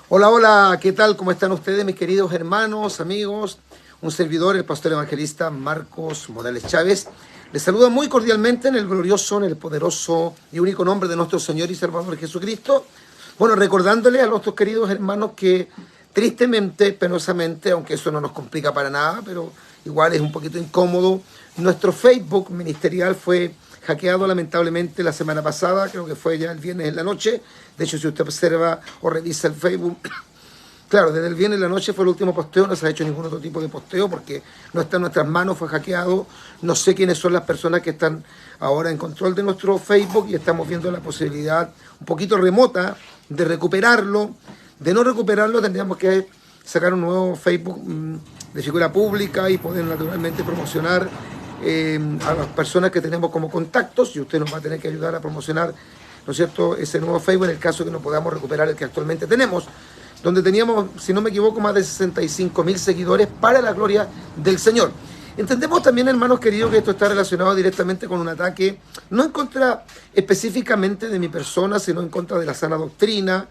Hola, hola, ¿qué tal? ¿Cómo están ustedes, mis queridos hermanos, amigos? Un servidor, el pastor evangelista Marcos Morales Chávez. Les saluda muy cordialmente en el glorioso, en el poderoso y único nombre de nuestro Señor y Salvador Jesucristo. Bueno, recordándole a nuestros queridos hermanos que tristemente, penosamente, aunque eso no nos complica para nada, pero igual es un poquito incómodo, nuestro Facebook ministerial fue hackeado lamentablemente la semana pasada, creo que fue ya el viernes en la noche. De hecho, si usted observa o revisa el Facebook, claro, desde el viernes en la noche fue el último posteo, no se ha hecho ningún otro tipo de posteo porque no está en nuestras manos, fue hackeado. No sé quiénes son las personas que están ahora en control de nuestro Facebook y estamos viendo la posibilidad un poquito remota de recuperarlo. De no recuperarlo tendríamos que sacar un nuevo Facebook de figura pública y poder naturalmente promocionar a las personas que tenemos como contactos, y usted nos va a tener que ayudar a promocionar, ¿no es cierto?, ese nuevo Facebook en el caso que no podamos recuperar el que actualmente tenemos, donde teníamos, si no me equivoco, más de 65.000 seguidores para la gloria del Señor. Entendemos también, hermanos queridos, que esto está relacionado directamente con un ataque, no en contra específicamente de mi persona, sino en contra de la sana doctrina.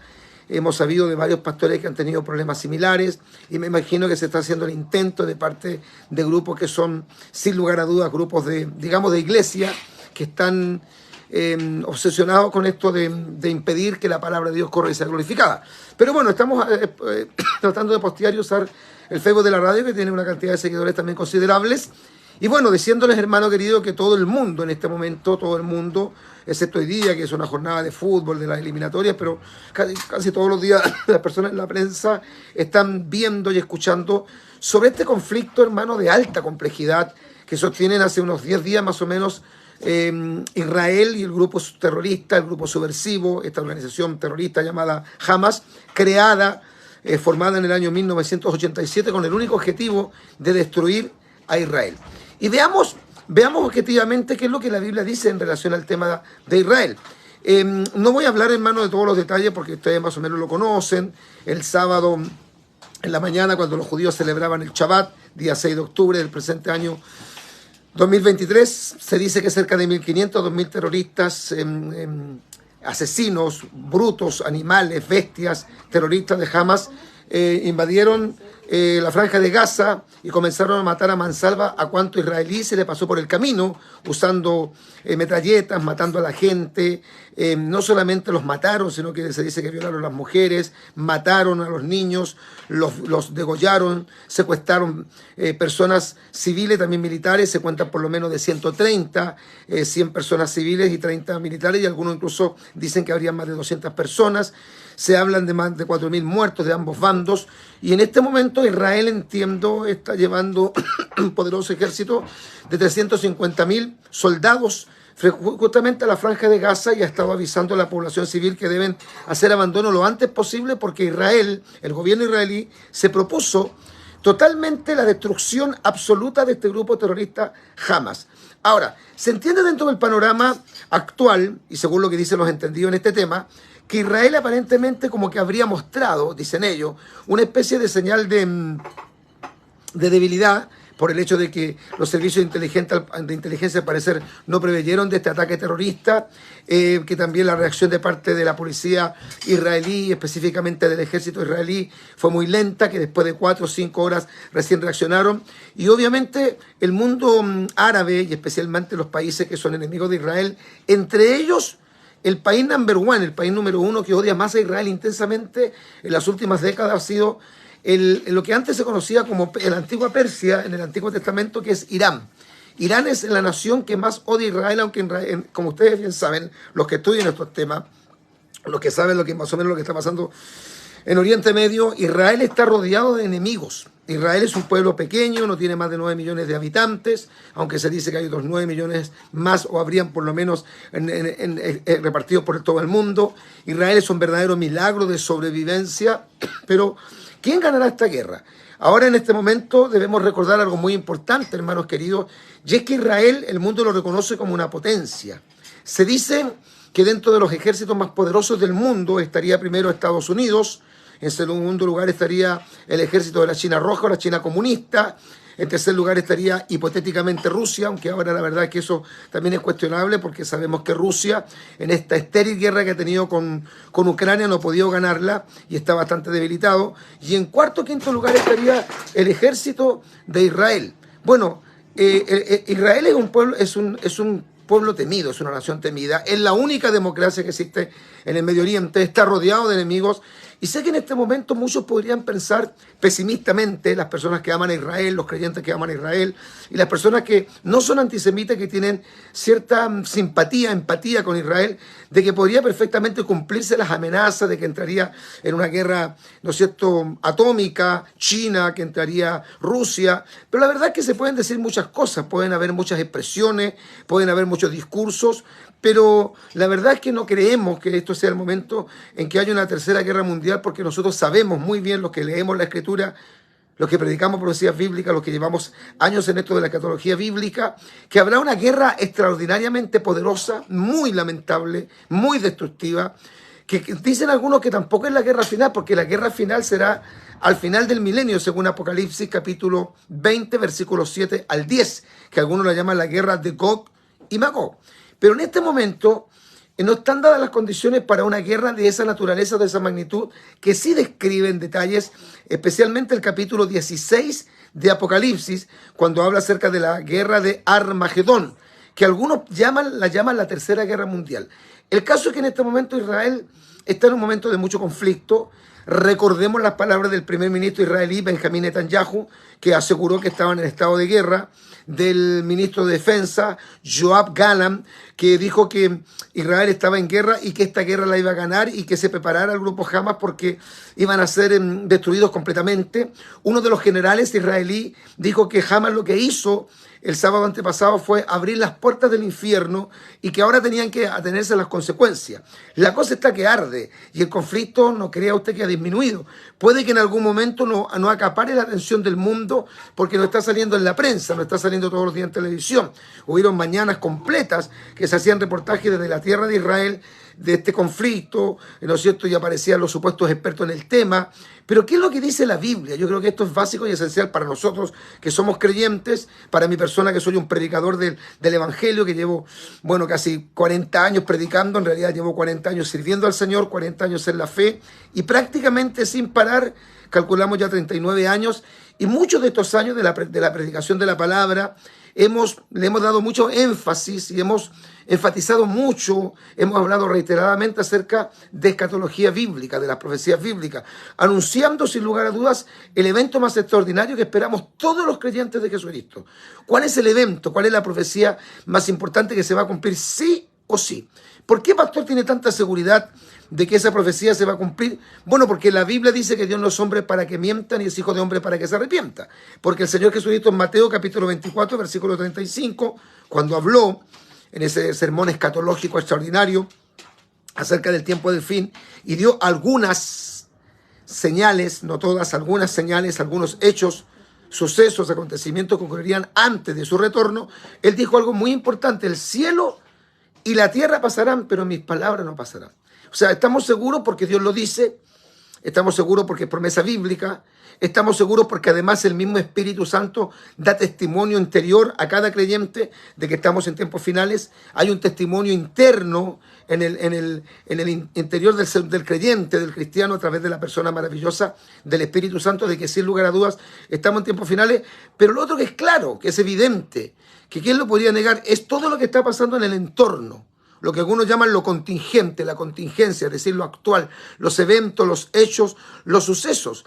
Hemos sabido de varios pastores que han tenido problemas similares y me imagino que se está haciendo el intento de parte de grupos que son, sin lugar a dudas, grupos de, digamos, de iglesia, que están obsesionados con esto de impedir que la palabra de Dios corra y sea glorificada. Pero bueno, estamos tratando de postear y usar el Facebook de la radio, que tiene una cantidad de seguidores también considerables. Y bueno, diciéndoles, hermano querido, que todo el mundo en este momento, todo el mundo, excepto hoy día, que es una jornada de fútbol, de las eliminatorias, pero casi todos los días las personas en la prensa están viendo y escuchando sobre este conflicto, hermano, de alta complejidad que sostienen hace unos 10 días más o menos Israel y el grupo terrorista, el grupo subversivo, esta organización terrorista llamada Hamas, creada, formada en el año 1987 con el único objetivo de destruir a Israel. Y veamos objetivamente qué es lo que la Biblia dice en relación al tema de Israel. No voy a hablar, hermano, de todos los detalles porque ustedes más o menos lo conocen. El sábado en la mañana, cuando los judíos celebraban el Shabbat, día 6 de octubre del presente año 2023, se dice que cerca de 1.500, 2.000 terroristas, asesinos, brutos, animales, bestias, terroristas de Hamas, invadieron la franja de Gaza y comenzaron a matar a mansalva a cuanto israelí se le pasó por el camino, usando metralletas, matando a la gente. No solamente los mataron, sino que se dice que violaron a las mujeres, mataron a los niños, los degollaron, secuestraron personas civiles, también militares. Se cuentan por lo menos de 130, 100 personas civiles y 30 militares, y algunos incluso dicen que habrían más de 200 personas. Se hablan de más de 4.000 muertos de ambos bandos, y en este momento Israel, entiendo, está llevando un poderoso ejército de 350.000 soldados justamente a la franja de Gaza, y ha estado avisando a la población civil que deben hacer abandono lo antes posible porque Israel, el gobierno israelí, se propuso totalmente la destrucción absoluta de este grupo terrorista Hamas. Ahora, se entiende dentro del panorama actual, y según lo que dicen los entendidos en este tema, que Israel aparentemente como que habría mostrado, dicen ellos, una especie de señal de debilidad por el hecho de que los servicios de inteligencia al parecer no preveyeron de este ataque terrorista, que también la reacción de parte de la policía israelí, específicamente del ejército israelí, fue muy lenta, que después de 4 o 5 horas recién reaccionaron. Y obviamente el mundo árabe, y especialmente los países que son enemigos de Israel, entre ellos el país number one, el país número 1 que odia más a Israel intensamente en las últimas décadas, ha sido lo que antes se conocía como la antigua Persia en el Antiguo Testamento, que es Irán. Irán es la nación que más odia a Israel, aunque como ustedes bien saben, los que estudian estos temas, los que saben más o menos lo que está pasando en Oriente Medio, Israel está rodeado de enemigos. Israel es un pueblo pequeño, no tiene más de 9 millones de habitantes, aunque se dice que hay otros 9 millones más, o habrían por lo menos repartidos por todo el mundo. Israel es un verdadero milagro de sobrevivencia, pero ¿quién ganará esta guerra? Ahora, en este momento, debemos recordar algo muy importante, hermanos queridos, y es que Israel, el mundo lo reconoce como una potencia. Se dice que dentro de los ejércitos más poderosos del mundo estaría primero Estados Unidos, en segundo lugar estaría el ejército de la China Roja o la China comunista, En tercer lugar estaría hipotéticamente Rusia, aunque ahora la verdad es que eso también es cuestionable porque sabemos que Rusia en esta estéril guerra que ha tenido con Ucrania no ha podido ganarla y está bastante debilitado. Y en cuarto o quinto lugar estaría el ejército de Israel. Bueno, Israel es un pueblo temido, es una nación temida, es la única democracia que existe en el Medio Oriente, está rodeado de enemigos. Y sé que en este momento muchos podrían pensar pesimistamente, las personas que aman a Israel, los creyentes que aman a Israel, y las personas que no son antisemitas, que tienen cierta simpatía, empatía con Israel, de que podría perfectamente cumplirse las amenazas de que entraría en una guerra, ¿no es cierto?, atómica, China, que entraría Rusia. Pero la verdad es que se pueden decir muchas cosas, pueden haber muchas expresiones, pueden haber muchos discursos, pero la verdad es que no creemos que esto sea el momento en que haya una tercera guerra mundial, porque nosotros sabemos muy bien, los que leemos la Escritura, los que predicamos profecías bíblicas, los que llevamos años en esto de la escatología bíblica, que habrá una guerra extraordinariamente poderosa, muy lamentable, muy destructiva, que dicen algunos que tampoco es la guerra final, porque la guerra final será al final del milenio, según Apocalipsis capítulo 20, versículos 7 al 10, que algunos la llaman la guerra de Gog y Magog. Pero en este momento no están dadas las condiciones para una guerra de esa naturaleza, de esa magnitud, que sí describen detalles, especialmente el capítulo 16 de Apocalipsis, cuando habla acerca de la guerra de Armagedón, que algunos la llaman la tercera guerra mundial. El caso es que en este momento Israel está en un momento de mucho conflicto. Recordemos las palabras del primer ministro israelí, Benjamín Netanyahu, que aseguró que estaban en estado de guerra, del ministro de Defensa, Yoav Gallant, que dijo que Israel estaba en guerra y que esta guerra la iba a ganar y que se preparara el grupo Hamas porque iban a ser destruidos completamente. Uno de los generales israelí dijo que Hamas lo que hizo el sábado antepasado fue abrir las puertas del infierno y que ahora tenían que atenerse a las consecuencias. La cosa está que arde y el conflicto, no crea usted que ha disminuido. Puede que en algún momento no acapare la atención del mundo porque no está saliendo en la prensa, no está saliendo todos los días en televisión. Hubieron mañanas completas que se hacían reportajes desde la tierra de Israel de este conflicto, ¿no es cierto? Y aparecían los supuestos expertos en el tema. Pero ¿qué es lo que dice la Biblia? Yo creo que esto es básico y esencial para nosotros que somos creyentes, para mi persona que soy un predicador del Evangelio, que llevo, bueno, casi 40 años predicando, en realidad llevo 40 años sirviendo al Señor, 40 años en la fe, y prácticamente sin parar, calculamos ya 39 años, y muchos de estos años de la predicación de la palabra, le hemos dado mucho énfasis y hemos enfatizado mucho, hemos hablado reiteradamente acerca de escatología bíblica, de las profecías bíblicas, anunciando sin lugar a dudas el evento más extraordinario que esperamos todos los creyentes de Jesucristo. ¿Cuál es el evento? ¿Cuál es la profecía más importante que se va a cumplir sí o sí? ¿Por qué, pastor, tiene tanta seguridad de que esa profecía se va a cumplir? Bueno, porque la Biblia dice que Dios no es hombre para que mientan y es hijo de hombre para que se arrepienta. Porque el Señor Jesucristo en Mateo capítulo 24, versículo 35, cuando habló en ese sermón escatológico extraordinario acerca del tiempo del fin, y dio algunas señales, no todas, algunas señales, algunos hechos, sucesos, acontecimientos que ocurrirían antes de su retorno, él dijo algo muy importante: el cielo y la tierra pasarán, pero mis palabras no pasarán. O sea, estamos seguros porque Dios lo dice, estamos seguros porque es promesa bíblica, estamos seguros porque además el mismo Espíritu Santo da testimonio interior a cada creyente de que estamos en tiempos finales. Hay un testimonio interno en el interior del creyente, del cristiano, a través de la persona maravillosa del Espíritu Santo, de que sin lugar a dudas estamos en tiempos finales. Pero lo otro que es claro, que es evidente, que quién lo podría negar, es todo lo que está pasando en el entorno. Lo que algunos llaman lo contingente, la contingencia, es decir, lo actual, los eventos, los hechos, los sucesos.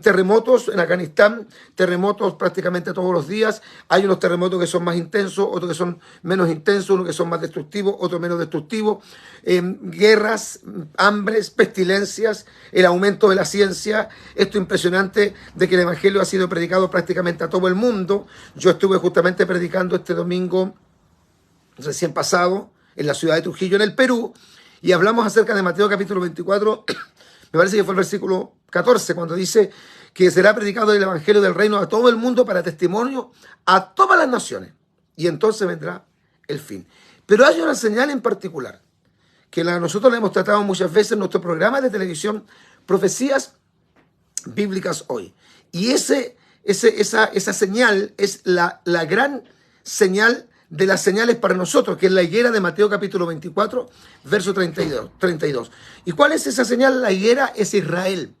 Terremotos en Afganistán, terremotos prácticamente todos los días. Hay unos terremotos que son más intensos, otros que son menos intensos, unos que son más destructivos, otros menos destructivos. Guerras, hambres, pestilencias, el aumento de la ciencia. Esto impresionante de que el Evangelio ha sido predicado prácticamente a todo el mundo. Yo estuve justamente predicando este domingo recién pasado en la ciudad de Trujillo, en el Perú, y hablamos acerca de Mateo capítulo 24, me parece que fue el versículo 14, cuando dice que será predicado el Evangelio del Reino a todo el mundo para testimonio a todas las naciones, y entonces vendrá el fin. Pero hay una señal en particular, que nosotros la hemos tratado muchas veces en nuestro programa de televisión, Profecías Bíblicas Hoy, y ese esa señal es la gran señal de las señales para nosotros, que es la higuera de Mateo capítulo 24, verso 32. ¿Y cuál es esa señal? La higuera es Israel.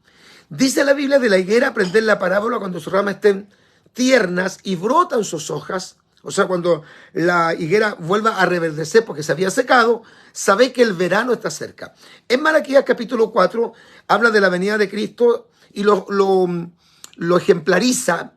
Dice la Biblia de la higuera, aprender la parábola cuando sus ramas estén tiernas y brotan sus hojas. O sea, cuando la higuera vuelva a reverdecer porque se había secado, sabe que el verano está cerca. En Malaquías capítulo 4 habla de la venida de Cristo y lo ejemplariza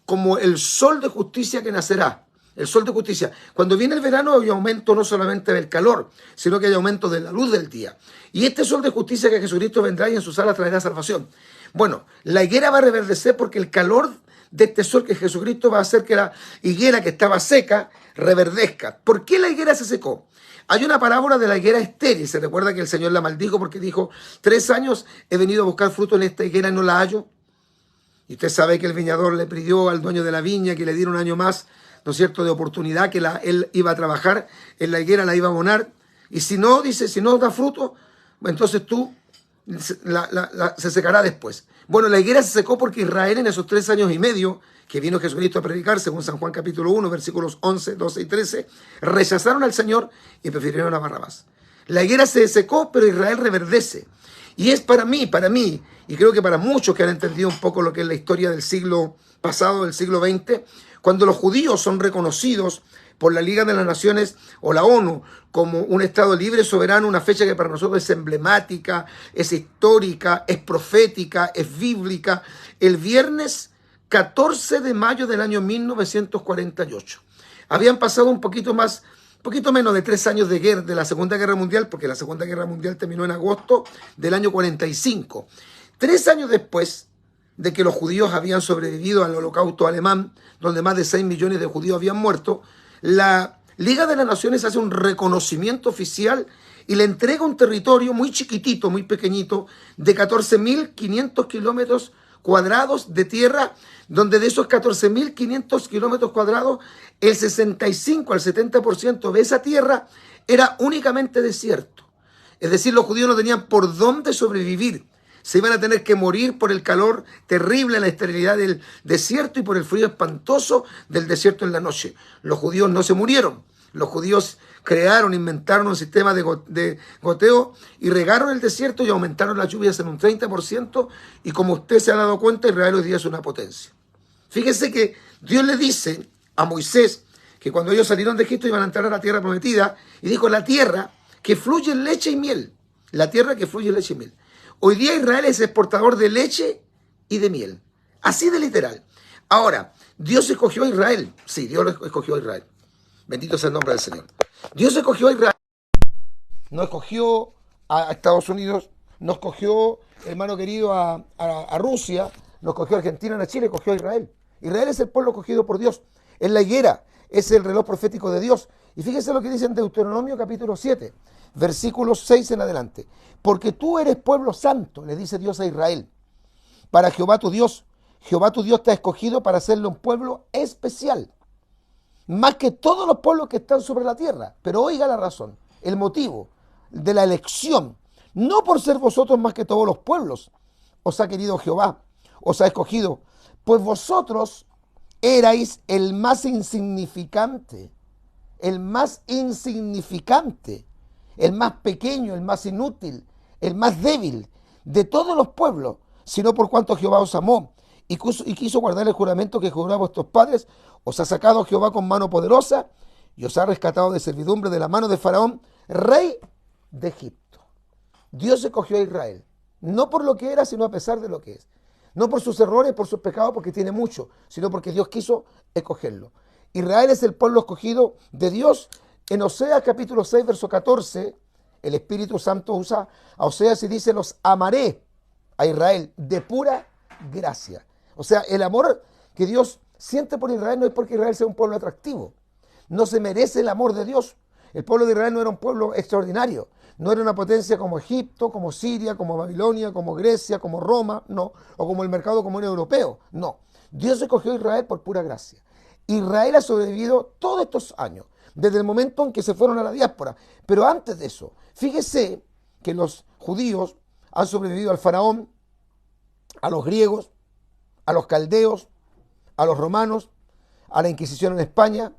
como el sol de justicia que nacerá. El sol de justicia. Cuando viene el verano hay aumento no solamente del calor, sino que hay aumento de la luz del día. Y este sol de justicia que Jesucristo vendrá y en sus alas traerá salvación. Bueno, la higuera va a reverdecer porque el calor de este sol que Jesucristo va a hacer que la higuera que estaba seca reverdezca. ¿Por qué la higuera se secó? Hay una parábola de la higuera estéril. Se recuerda que el Señor la maldijo porque dijo, 3 años he venido a buscar fruto en esta higuera y no la hallo. Y usted sabe que el viñador le pidió al dueño de la viña que le diera un año más, ¿no es cierto?, de oportunidad, que él iba a trabajar en la higuera, la iba a abonar. Y si no, dice, si no da fruto, entonces se secará después. Bueno, la higuera se secó porque Israel en esos 3 años y medio que vino Jesucristo a predicar, según San Juan capítulo 1, versículos 11, 12 y 13, rechazaron al Señor y prefirieron a Barrabás. La higuera se secó, pero Israel reverdece. Y es para mí, y creo que para muchos que han entendido un poco lo que es la historia del siglo pasado, del siglo XX, cuando los judíos son reconocidos por la Liga de las Naciones o la ONU como un Estado libre, soberano, una fecha que para nosotros es emblemática, es histórica, es profética, es bíblica, el viernes 14 de mayo del año 1948. Habían pasado un poquito menos de 3 años de guerra, de la Segunda Guerra Mundial, porque la Segunda Guerra Mundial terminó en agosto del año 45. 3 años después de que los judíos habían sobrevivido al holocausto alemán, donde más de 6 millones de judíos habían muerto, la Liga de las Naciones hace un reconocimiento oficial y le entrega un territorio muy chiquitito, muy pequeñito, de 14.500 kilómetros cuadrados de tierra, donde de esos 14.500 kilómetros cuadrados, el 65 al 70% de esa tierra era únicamente desierto. Es decir, los judíos no tenían por dónde sobrevivir. Se iban a tener que morir por el calor terrible, la esterilidad del desierto y por el frío espantoso del desierto en la noche. Los judíos no se murieron. Los judíos inventaron un sistema de goteo y regaron el desierto y aumentaron las lluvias en un 30%. Y como usted se ha dado cuenta, Israel hoy día es una potencia. Fíjese que Dios le dice a Moisés que cuando ellos salieron de Egipto iban a entrar a la tierra prometida y dijo, la tierra que fluye leche y miel. La tierra que fluye leche y miel. Hoy día Israel es exportador de leche y de miel. Así de literal. Ahora, Dios escogió a Israel. Sí, Dios escogió a Israel. Bendito sea el nombre del Señor. Dios escogió a Israel. No escogió a Estados Unidos. No escogió, hermano querido, a Rusia. No escogió a Argentina, a Chile. Escogió a Israel. Israel es el pueblo escogido por Dios. Es la higuera. Es el reloj profético de Dios. Y fíjese lo que dice en Deuteronomio capítulo 7. Versículos 6 en adelante. Porque tú eres pueblo santo, le dice Dios a Israel, para Jehová tu Dios. Jehová tu Dios te ha escogido para hacerle un pueblo especial, más que todos los pueblos que están sobre la tierra. Pero oiga la razón, el motivo de la elección, no por ser vosotros más que todos los pueblos, os ha querido Jehová, os ha escogido, pues vosotros erais el más insignificante, el más pequeño, el más inútil, el más débil de todos los pueblos, sino por cuanto Jehová os amó y quiso guardar el juramento que juró a vuestros padres, os ha sacado Jehová con mano poderosa y os ha rescatado de servidumbre de la mano de Faraón, rey de Egipto. Dios escogió a Israel, no por lo que era, sino a pesar de lo que es. No por sus errores, por sus pecados, porque tiene mucho, sino porque Dios quiso escogerlo. Israel es el pueblo escogido de Dios. En Oseas capítulo 6, verso 14, el Espíritu Santo usa a Oseas y dice, los amaré a Israel de pura gracia. O sea, el amor que Dios siente por Israel no es porque Israel sea un pueblo atractivo. No se merece el amor de Dios. El pueblo de Israel no era un pueblo extraordinario. No era una potencia como Egipto, como Siria, como Babilonia, como Grecia, como Roma, no. O como el mercado común europeo, no. Dios escogió a Israel por pura gracia. Israel ha sobrevivido todos estos años, desde el momento en que se fueron a la diáspora. Pero antes de eso, fíjese que los judíos han sobrevivido al faraón, a los griegos, a los caldeos, a los romanos, a la Inquisición en España,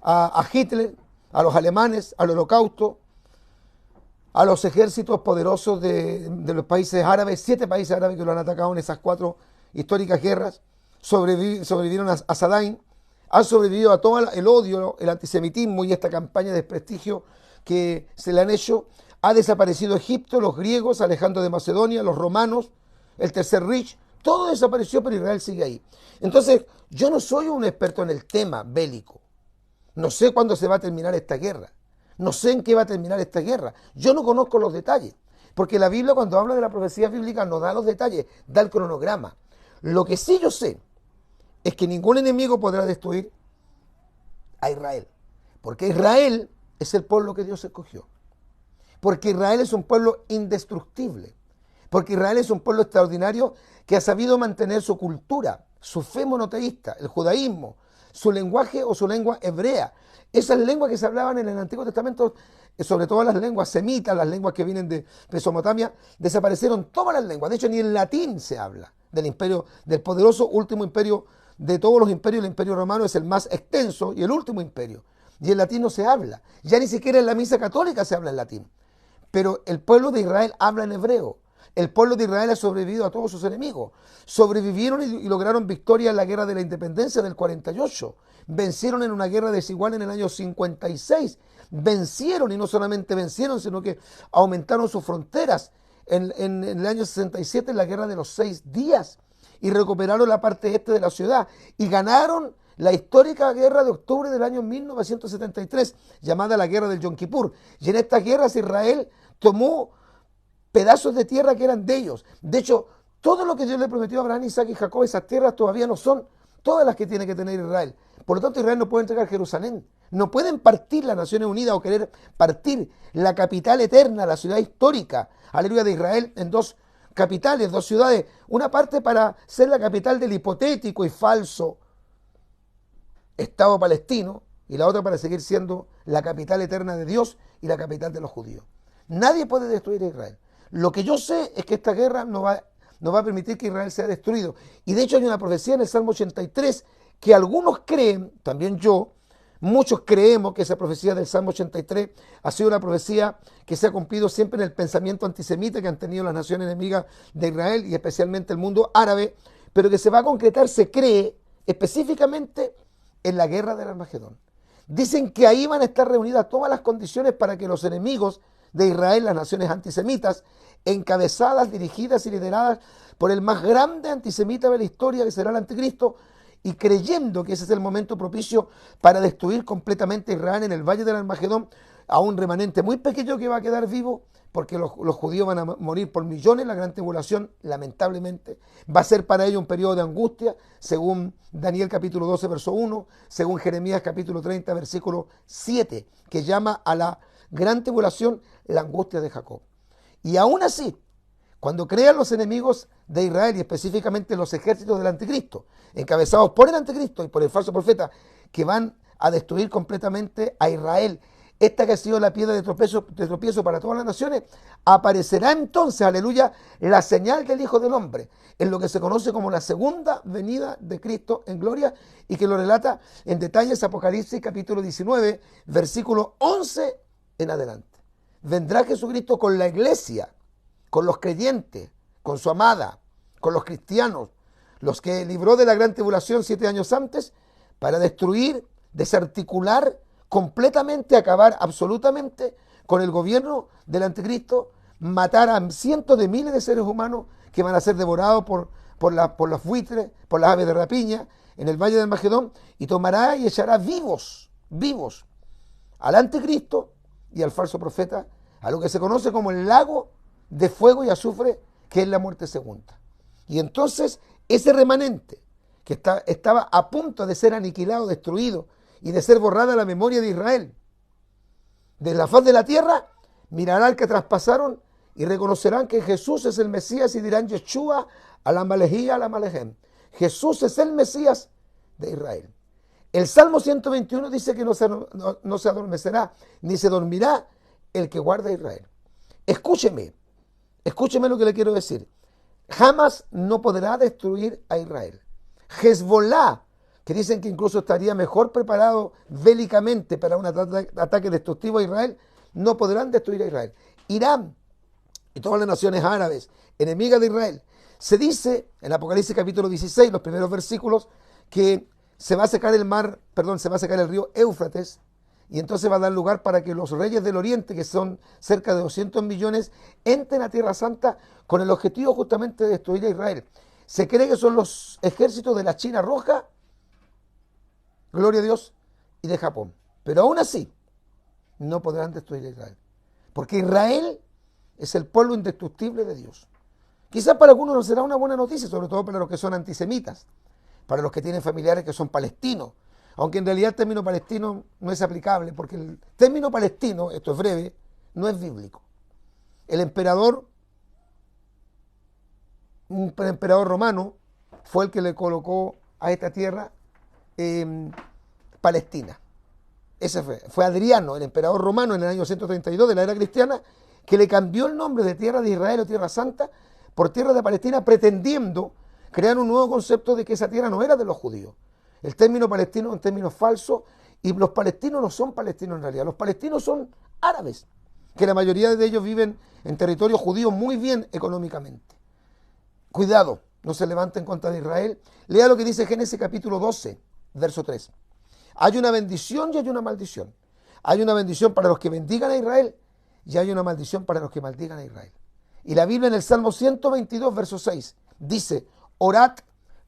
a Hitler, a los alemanes, al Holocausto, a los ejércitos poderosos de los países árabes, 7 países árabes que lo han atacado en esas 4 históricas guerras, sobrevivieron a Saddam, han sobrevivido a todo el odio, el antisemitismo y esta campaña de desprestigio que se le han hecho. Ha desaparecido Egipto, los griegos, Alejandro de Macedonia, los romanos, el Tercer Reich, todo desapareció, pero Israel sigue ahí. Entonces, yo no soy un experto en el tema bélico. No sé cuándo se va a terminar esta guerra. No sé en qué va a terminar esta guerra. Yo no conozco los detalles. Porque la Biblia, cuando habla de la profecía bíblica, no da los detalles, da el cronograma. Lo que sí yo sé es que ningún enemigo podrá destruir a Israel. Porque Israel es el pueblo que Dios escogió. Porque Israel es un pueblo indestructible. Porque Israel es un pueblo extraordinario que ha sabido mantener su cultura, su fe monoteísta, el judaísmo, su lenguaje o su lengua hebrea. Esas lenguas que se hablaban en el Antiguo Testamento, sobre todo las lenguas semitas, las lenguas que vienen de Mesopotamia, desaparecieron todas las lenguas. De hecho, ni el latín se habla del imperio, del poderoso último imperio de todos los imperios. El imperio romano es el más extenso y el último imperio. Y el latín no se habla. Ya ni siquiera en la misa católica se habla en latín. Pero el pueblo de Israel habla en hebreo. El pueblo de Israel ha sobrevivido a todos sus enemigos. Sobrevivieron y lograron victoria en la guerra de la independencia del 48. Vencieron en una guerra desigual en el año 56. Vencieron, y no solamente vencieron, sino que aumentaron sus fronteras en el año 67 en la guerra de los 6 días. Y recuperaron la parte este de la ciudad. Y ganaron la histórica guerra de octubre del año 1973, llamada la guerra del Yom Kippur. Y en estas guerras Israel tomó pedazos de tierra que eran de ellos. De hecho, todo lo que Dios le prometió a Abraham, Isaac y Jacob, esas tierras todavía no son todas las que tiene que tener Israel. Por lo tanto, Israel no puede entregar Jerusalén. No pueden partir las Naciones Unidas o querer partir la capital eterna, la ciudad histórica, aleluya, de Israel, en 2 capitales, 2 ciudades. Una parte para ser la capital del hipotético y falso Estado palestino, y la otra para seguir siendo la capital eterna de Dios y la capital de los judíos. Nadie puede destruir a Israel. Lo que yo sé es que esta guerra no va a permitir que Israel sea destruido. Y de hecho hay una profecía en el Salmo 83 que algunos creen, también yo, muchos creemos que esa profecía del Salmo 83 ha sido una profecía que se ha cumplido siempre en el pensamiento antisemita que han tenido las naciones enemigas de Israel y especialmente el mundo árabe, pero que se va a concretar, se cree, específicamente en la guerra del Armagedón. Dicen que ahí van a estar reunidas todas las condiciones para que los enemigos de Israel, las naciones antisemitas, encabezadas, dirigidas y lideradas por el más grande antisemita de la historia, que será el anticristo, y creyendo que ese es el momento propicio para destruir completamente Israel en el Valle del Armagedón, a un remanente muy pequeño que va a quedar vivo, porque los judíos van a morir por millones. La gran tribulación, lamentablemente, va a ser para ellos un periodo de angustia, según Daniel capítulo 12, verso 1, según Jeremías capítulo 30, versículo 7, que llama a la gran tribulación la angustia de Jacob. Y aún así, cuando crean los enemigos de Israel y específicamente los ejércitos del anticristo, encabezados por el anticristo y por el falso profeta, que van a destruir completamente a Israel, esta que ha sido la piedra de tropiezo para todas las naciones, aparecerá entonces, aleluya, la señal del Hijo del Hombre, en lo que se conoce como la segunda venida de Cristo en gloria, y que lo relata en detalles Apocalipsis capítulo 19, versículo 11 en adelante. Vendrá Jesucristo con la iglesia, con los creyentes, con su amada, con los cristianos, los que libró de la gran tribulación 7 años antes, para destruir, desarticular, completamente, acabar absolutamente con el gobierno del anticristo, matar a cientos de miles de seres humanos que van a ser devorados por los buitres, por las aves de rapiña en el Valle del Armagedón, y tomará y echará vivos al anticristo y al falso profeta, a lo que se conoce como el lago de fuego y azufre, que es la muerte segunda. Y entonces ese remanente que estaba a punto de ser aniquilado, destruido, y de ser borrada la memoria de Israel de la faz de la tierra, mirarán al que traspasaron y reconocerán que Jesús es el Mesías, y dirán: Yeshua a la Malejía, a la Malejem. Jesús es el Mesías de Israel. El Salmo 121 dice que no se adormecerá ni se dormirá el que guarda a Israel. Escúcheme lo que le quiero decir. Jamás no podrá destruir a Israel. Hezbollah, que dicen que incluso estaría mejor preparado bélicamente para un ataque destructivo a Israel, no podrán destruir a Israel. Irán y todas las naciones árabes, enemigas de Israel. Se dice en Apocalipsis capítulo 16, los primeros versículos, que se va a secar se va a secar el río Éufrates, y entonces va a dar lugar para que los reyes del oriente, que son cerca de 200 millones, entren a Tierra Santa con el objetivo justamente de destruir a Israel. Se cree que son los ejércitos de la China Roja, gloria a Dios, y de Japón. Pero aún así, no podrán destruir a Israel. Porque Israel es el pueblo indestructible de Dios. Quizás para algunos no será una buena noticia, sobre todo para los que son antisemitas, para los que tienen familiares que son palestinos, aunque en realidad el término palestino no es aplicable, porque el término palestino, esto es breve, no es bíblico. El emperador, un emperador romano, fue el que le colocó a esta tierra Palestina. Ese fue Adriano, el emperador romano, en el año 132 de la era cristiana, que le cambió el nombre de tierra de Israel o tierra santa por tierra de Palestina, pretendiendo crear un nuevo concepto de que esa tierra no era de los judíos. El término palestino es un término falso, y los palestinos no son palestinos en realidad. Los palestinos son árabes, que la mayoría de ellos viven en territorio judío muy bien económicamente. Cuidado, no se levante en contra de Israel. Lea lo que dice Génesis capítulo 12, verso 3. Hay una bendición y hay una maldición. Hay una bendición para los que bendigan a Israel y hay una maldición para los que maldigan a Israel. Y la Biblia en el Salmo 122, verso 6, dice: orad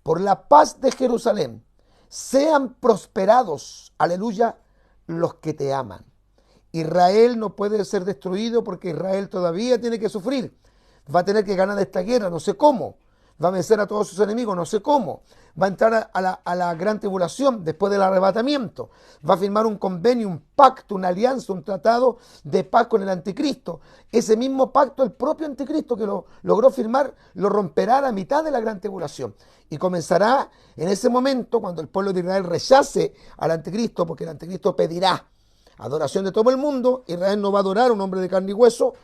por la paz de Jerusalén. Sean prosperados, aleluya, los que te aman. Israel no puede ser destruido porque Israel todavía tiene que sufrir. Va a tener que ganar esta guerra, no sé cómo. Va a vencer a todos sus enemigos, no sé cómo. Va a entrar a la gran tribulación después del arrebatamiento. Va a firmar un convenio, un pacto, una alianza, un tratado de paz con el anticristo. Ese mismo pacto, el propio anticristo que lo logró firmar, lo romperá a la mitad de la gran tribulación. Y comenzará en ese momento, cuando el pueblo de Israel rechace al anticristo, porque el anticristo pedirá adoración de todo el mundo. Israel no va a adorar a un hombre de carne y hueso,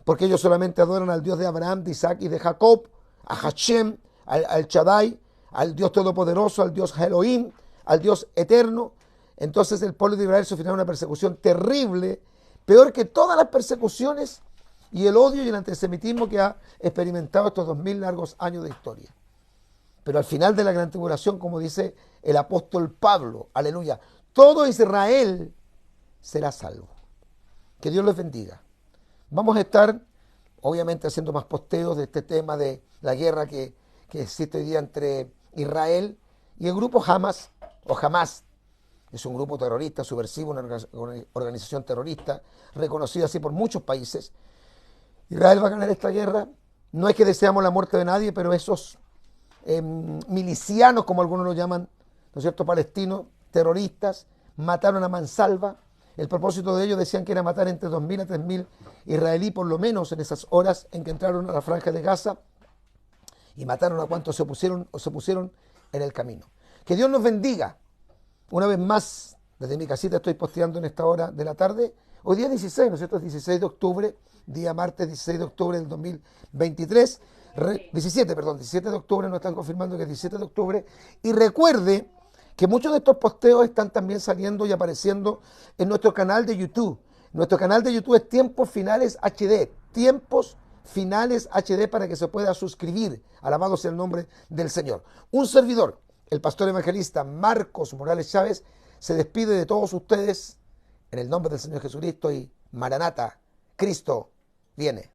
porque ellos solamente adoran al Dios de Abraham, de Isaac y de Jacob, a Hashem, al Shaddai, al Dios Todopoderoso, al Dios Elohim, al Dios Eterno. Entonces el pueblo de Israel sufrirá una persecución terrible, peor que todas las persecuciones y el odio y el antisemitismo que ha experimentado estos 2000 largos años de historia. Pero al final de la gran tribulación, como dice el apóstol Pablo, aleluya, todo Israel será salvo. Que Dios les bendiga. Vamos a estar, obviamente, haciendo más posteos de este tema de la guerra que existe hoy día entre Israel y el grupo Hamas, o Hamas. Es un grupo terrorista, subversivo, una organización terrorista, reconocida así por muchos países. Israel va a ganar esta guerra. No es que deseamos la muerte de nadie, pero esos milicianos, como algunos lo llaman, ¿no es cierto?, palestinos, terroristas, mataron a mansalva. El propósito de ellos decían que era matar entre 2.000 a 3.000 israelíes por lo menos en esas horas en que entraron a la franja de Gaza, y mataron a cuantos se opusieron en el camino. Que Dios nos bendiga. Una vez más, desde mi casita estoy posteando en esta hora de la tarde. Hoy día 16, ¿no es cierto? Es 16 de octubre, día martes 16 de octubre del 2023. 17 de octubre, nos están confirmando que es 17 de octubre. Y recuerde que muchos de estos posteos están también saliendo y apareciendo en nuestro canal de YouTube. Nuestro canal de YouTube es Tiempos Finales HD. Tiempos Finales HD, para que se pueda suscribir. Alabado sea el nombre del Señor. Un servidor, el pastor evangelista Marcos Morales Chávez, se despide de todos ustedes en el nombre del Señor Jesucristo y Maranata, Cristo viene.